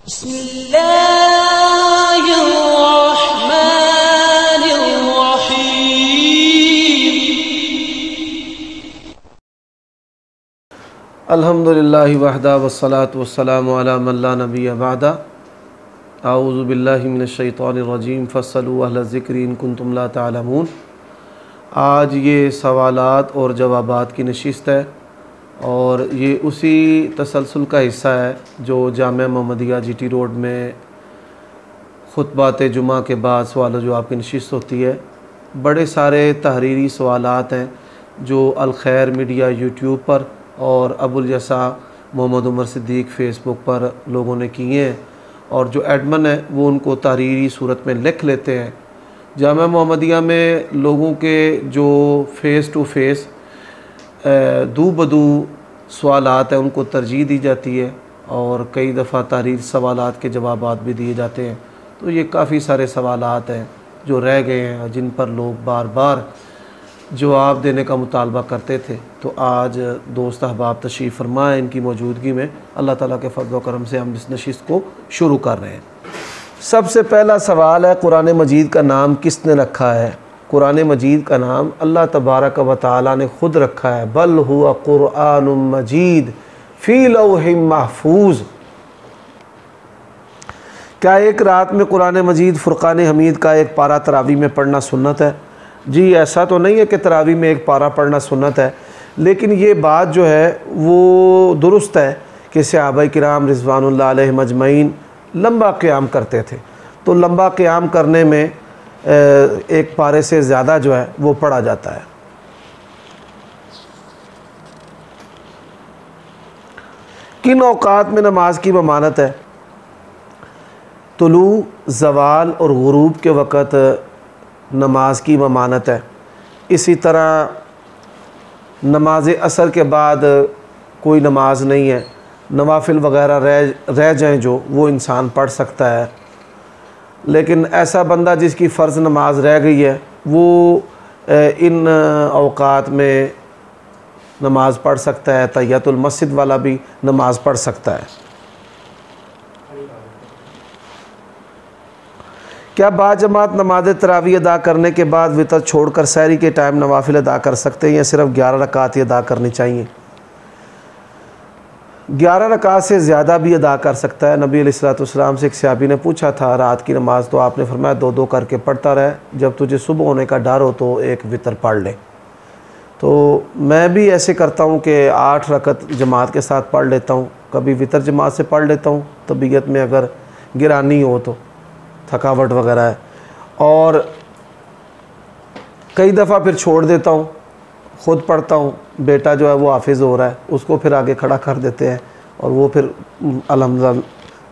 अल्हम्दुलिल्लाहि वहदा वस्सलातु वस्सलामु अला मन ला नबिय्य बअदा। आऊज़ु बिल्लाहि मिनश शैतानिर रजीम फस्सलू अहला ज़िक्रि इन कुंतुम ला तालमून। आज ये सवालात और जवाबात की नशिस्त है और ये उसी तसलसल का हिस्सा है जो जामिया मोहम्मदिया जीटी रोड में खुतबात जुमा के बाद सवाल जवाब की नशिस्त होती है। बड़े सारे तहरीरी सवालात हैं जो अल खैर मीडिया यूट्यूब पर और अबुल यसा मोहम्मद उमर सिद्दीक फ़ेसबुक पर लोगों ने किए हैं और जो एडमन है वो उनको तहरीरी सूरत में लिख लेते हैं। जामिया मोहम्मदिया में लोगों के जो फ़ेस टू फेस दू बदू सवालात हैं उनको तरजीह दी जाती है और कई दफ़ा तहरीरी सवालात के जवाबात भी दिए जाते हैं। तो ये काफ़ी सारे सवालात हैं जो रह गए हैं जिन पर लोग बार बार जवाब देने का मुतालबा करते थे। तो आज दोस्त अहबाब तशरीफ़ फरमा है, इनकी मौजूदगी में अल्लाह ताला के फज़ल व करम से हम इस नशिस्त को शुरू कर रहे हैं। सबसे पहला सवाल है, कुरान मजीद का नाम किसने रखा है? कुरान मजीद का नाम अल्लाह तबारक व तआला ने ख़ुद रखा है। बल हुवा कुरआनुम मजीद फ़ी लौहिम महफूज़। क्या एक रात में कुरान मजीद फ़ुरक़ान हमीद का एक पारा तरावी में पढ़ना सुन्नत है? जी, ऐसा तो नहीं है कि तरावी में एक पारा पढ़ना सुन्नत है, लेकिन ये बात जो है वो दुरुस्त है कि सहाबा किराम रिज़वानुल्लाह अलैहिम अजमईन लंबा क़याम करते थे। तो लंबा क़याम करने में एक पारे से ज़्यादा जो है वो पढ़ा जाता है। किन औक़ात में नमाज की ममानत है? तुलू, ज़वाल और गुरूब के वक़्त नमाज की ममानत है। इसी तरह नमाज असर के बाद कोई नमाज नहीं है, नवाफिल वग़ैरह रह जाएं जो वो इंसान पढ़ सकता है। लेकिन ऐसा बंदा जिसकी फ़र्ज़ नमाज रह गई है वो इन औक़ात में नमाज पढ़ सकता है। तहियतुल मस्जिद वाला भी नमाज पढ़ सकता है। क्या बाजमात नमाज तरावी अदा करने के बाद वितर छोड़कर सहरी के टाइम नवाफिल अदा कर सकते हैं या सिर्फ 11 रकात ही अदा करनी चाहिए? 11 रकात से ज़्यादा भी अदा कर सकता है। नबी अलैहिस्सलाम से एक सहाबी ने पूछा था रात की नमाज, तो आपने फरमाया 2-2 करके पढ़ता रहे, जब तुझे सुबह होने का डर हो तो एक वितर पढ़ ले। तो मैं भी ऐसे करता हूँ कि 8 रकत जमात के साथ पढ़ लेता हूँ, कभी वितर जमात से पढ़ लेता हूँ तबीयत में अगर गिरानी हो तो, थकावट वगैरह है, और कई दफ़ा फिर छोड़ देता हूँ, ख़ुद पढ़ता हूँ। बेटा जो है वो हाफिज़ हो रहा है, उसको फिर आगे खड़ा कर देते हैं और वो फिर अल्हम्दुलिल्लाह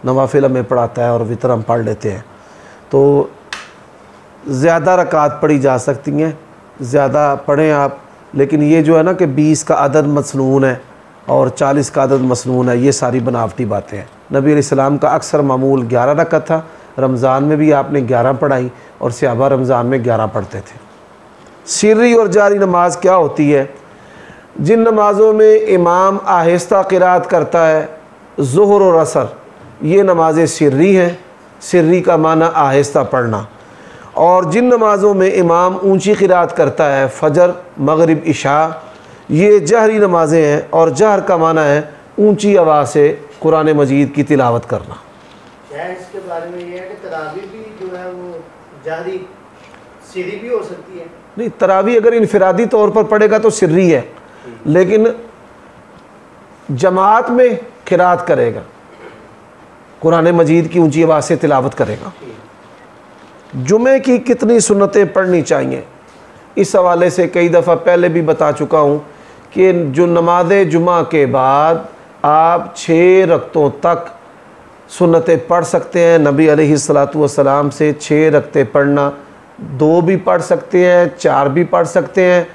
नवाफिल में पढ़ाता है और वितर हम पढ़ लेते हैं। तो ज़्यादा रकात पढ़ी जा सकती हैं, ज़्यादा पढ़ें आप, लेकिन ये जो है ना कि 20 का अदद मसनून है और 40 का अदद मसनून है, ये सारी बनावटी बातें हैं। नबी अलैहिस्सलाम का अक्सर मामूल 11 रकत था, रमज़ान में भी आपने 11 पढ़ाई और सहाबा रमज़ान में 11 पढ़ते थे। सिर्री और जारी नमाज क्या होती है? जिन नमाज़ों में इमाम आहिस्ता क़िराअत करता है, ज़ुहर और असर, ये नमाज़ें सिर्री हैं। सिर्री का माना आहिस्ता पढ़ना। और जिन नमाज़ों में इमाम ऊंची क़िराअत करता है, फ़जर, मग़रिब, इशा, ये जहरी नमाज़ें हैं और जहर का माना है ऊंची आवाज़ से कुरान मजीद की तिलावत करना। इसके बारे में ये है कि तरावी भी जो है वो जारी सिर्री भी हो सकती है? नहीं, तरावी अगर इनफिरादी तौर पर पढ़ेगा तो सिर्री है, लेकिन जमात में क़िराअत करेगा, कुरान मजीद की ऊंची आवाज़ से तिलावत करेगा। जुमे की कितनी सुन्नतें पढ़नी चाहिए? इस हवाले से कई दफ़ा पहले भी बता चुका हूँ कि जो नमाज जुमा के बाद आप 6 रकतों तक सुन्नतें पढ़ सकते हैं। नबी अलैहिस्सलातु वस्सलाम से 6 रकतें पढ़ना, 2 भी पढ़ सकते हैं, 4 भी पढ़ सकते हैं,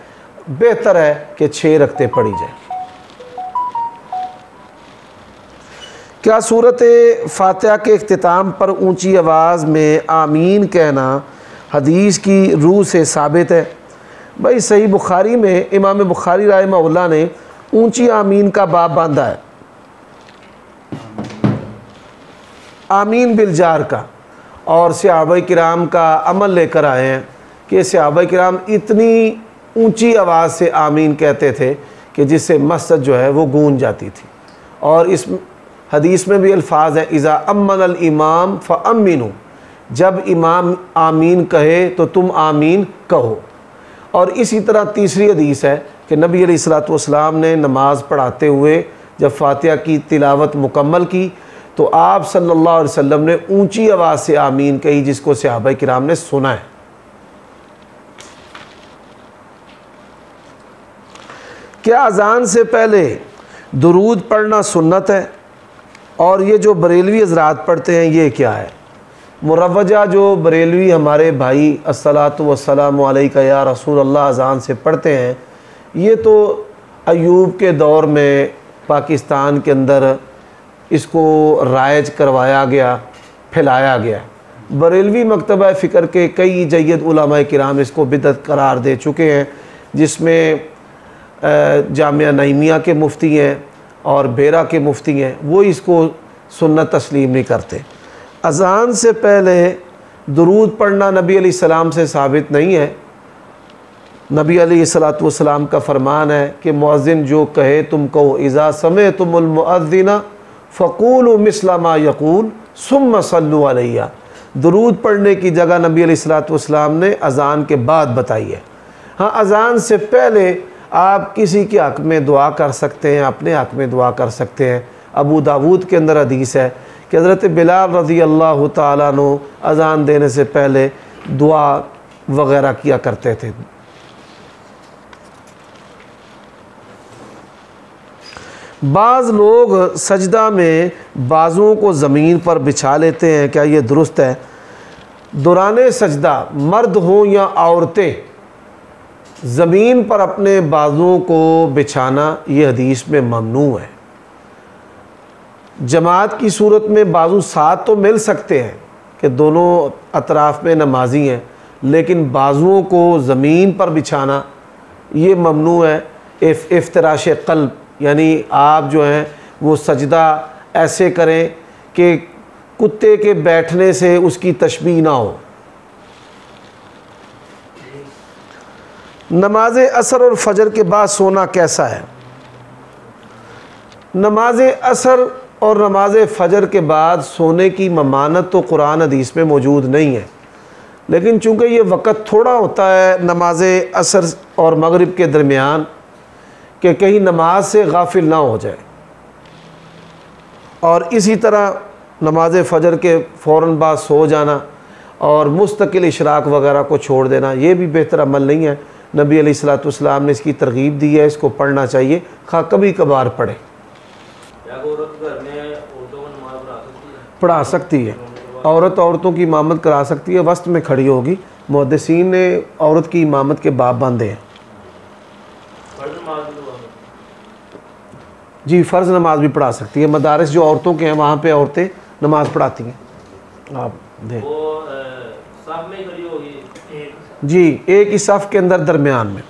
बेहतर है कि 6 रकतें पढ़ी जाए। क्या सूरत फातिहा के इख्तिताम पर ऊंची आवाज़ में आमीन कहना हदीस की रूह से साबित है? भाई, सही बुखारी में इमाम बुखारी रहमहुल्लाह ने ऊंची आमीन का बाब बांधा है। आमीन बिलजार का, और सहाबा किराम का अमल लेकर आए हैं कि सहाबा किराम इतनी ऊंची आवाज़ से आमीन कहते थे कि जिससे मस्जिद जो है वो गूंज जाती थी। और इस हदीस में भी अल्फाज है, इज़ा अम्मन अल इमाम फ़अम्मिनू, जब इमाम आमीन कहे तो तुम आमीन कहो। और इसी तरह तीसरी हदीस है कि नबी अलैहिस्सलातु वस्सलाम ने नमाज़ पढ़ाते हुए जब फातिहा की तिलावत मुकम्मल की तो आप सल्लल्लाहु अलैहि वसल्लम ने ऊंची आवाज़ से आमीन कही, जिसको सहाबा किराम ने सुना है। क्या अज़ान से पहले दुरूद पढ़ना सुन्नत है? और ये जो बरेलवी हज़रात पढ़ते हैं ये क्या है? मुरव्वजा जो बरेलवी हमारे भाई अस्सलातु वस्सलामु अलैका या रसूल अल्लाह अज़ान से पढ़ते हैं, ये तो अयूब के दौर में पाकिस्तान के अंदर इसको राइज करवाया गया, फैलाया गया। बरेलवी मकतबा फ़िक्र के कई जय्यद उलमाए किराम इसको बिदअत करार दे चुके हैं, जिसमें जामिया नईमिया के मुफ्ती हैं और बेरा के मुफ्ती हैं, वो इसको सुन्नत तस्लीम नहीं करते। अज़ान से पहले दुरूद पढ़ना नबी अलैहिस्सलाम से साबित नहीं है। नबी अलैहिस्सलातु वस्सलाम का फरमान है कि मुअज़्ज़िन जो कहे तुम कहो, इज़ा समिअतुमुल मुअज़्ज़िना फ़क़ूलू मिस्ला मा यक़ूल सुम्मा सल्लू अलैया। दुरूद पढ़ने की जगह नबी अलैहिस्सलातु वस्सलाम ने अज़ान के बाद बताई है। हाँ, अज़ान से पहले आप किसी के हक़ में दुआ कर सकते हैं, अपने हक़ में दुआ कर सकते हैं। अबू दाऊद के अंदर हदीस है कि हज़रत बिलाल रज़ी अल्लाह तआला अन्हु अज़ान देने से पहले दुआ वग़ैरह किया करते थे। बाज़ लोग सजदा में बाजुओं को ज़मीन पर बिछा लेते हैं, क्या ये दुरुस्त है? दौरान सजदा मर्द हों या औरतें ज़मीन पर अपने बाजुओं को बिछाना ये हदीस में ममनू है। जमात की सूरत में बाजू साथ तो मिल सकते हैं कि दोनों अतराफ़ में नमाजी हैं, लेकिन बाजुओं को ज़मीन पर बिछाना ये ममनू है। इफ्तिराश क़ल्ब, यानी आप जो हैं वो सजदा ऐसे करें कि कुत्ते के बैठने से उसकी तशबीह ना हो। नमाज असर और फजर के बाद सोना कैसा है? नमाज असर और नमाज फजर के बाद सोने की ममानत तो कुरान हदीस में मौजूद नहीं है, लेकिन चूँकि ये वक़्त थोड़ा होता है नमाज असर और मगरिब के दरमियान कि कहीं नमाज से गाफिल ना हो जाए, और इसी तरह नमाज फ़जर के फ़ौरन बाद सो जाना और मुस्तकिल इशराक वगैरह को छोड़ देना, ये भी बेहतर अमल नहीं है। नबी अलैहिस्सलातु वस्सलाम ने इसकी तरगीब दी है, इसको पढ़ना चाहिए, खा कभी कभार पढ़े। पढ़ा सकती है, औरत औरतों की इमामत करा सकती है, वस्त में खड़ी होगी। मुहद्दिसीन ने औरत की इमामत के बाब बांधे हैं। जी, फ़र्ज़ नमाज भी पढ़ा सकती है। मदारिस जो औरतों के हैं वहाँ पे औरतें नमाज़ पढ़ाती हैं। आप देख जी, एक ही सफ़ के अंदर दरमियान में।